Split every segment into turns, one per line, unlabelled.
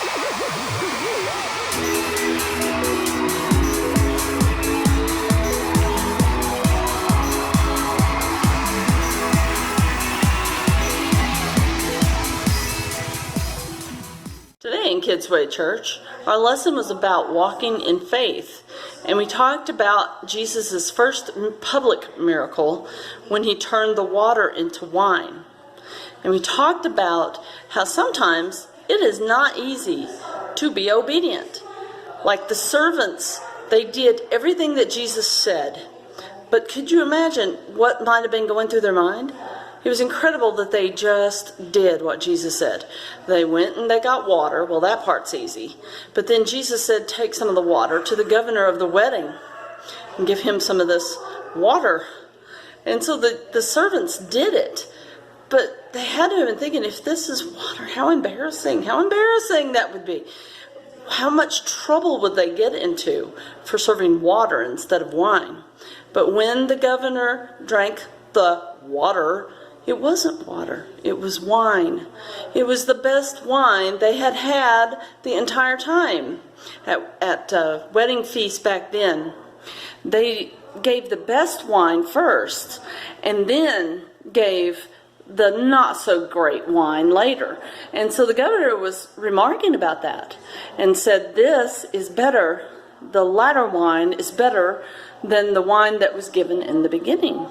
Today in KidzWay Church, our lesson was about walking in faith, and we talked about Jesus' first public miracle when he turned the water into wine. And we talked about how sometimes it is not easy to be obedient. Like the servants, they did everything that Jesus said. But could you imagine what might have been going through their mind? It was incredible that they just did what Jesus said. They went and they got water. Well, that part's easy. But then Jesus said, take some of the water to the governor of the wedding and give him some of this water. And so the servants did it. But they had to have been thinking, if this is water, how embarrassing that would be. How much trouble would they get into for serving water instead of wine? But when the governor drank the water, it wasn't water, it was wine. It was the best wine they had had the entire time at wedding feasts back then. They gave the best wine first and then gave the not so great wine later. And so the governor was remarking about that and said, this is better, the latter wine is better than the wine that was given in the beginning.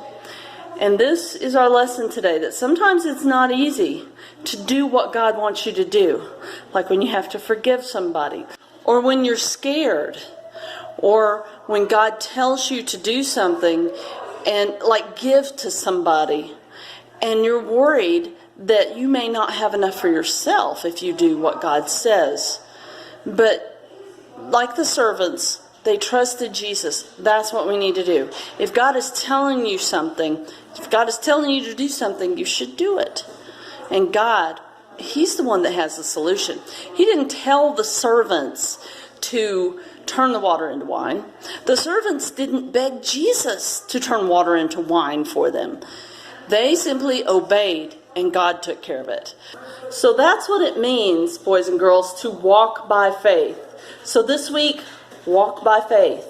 And this is our lesson today, that sometimes it's not easy to do what God wants you to do. Like when you have to forgive somebody, or when you're scared, or when God tells you to do something and like give to somebody, and you're worried that you may not have enough for yourself if you do what God says. But like the servants, they trusted Jesus. That's what we need to do. If God is telling you something, if God is telling you to do something, you should do it. And God, He's the one that has the solution. He didn't tell the servants to turn the water into wine. The servants didn't beg Jesus to turn water into wine for them. They simply obeyed, and God took care of it. So that's what it means, boys and girls, to walk by faith. So this week, walk by faith.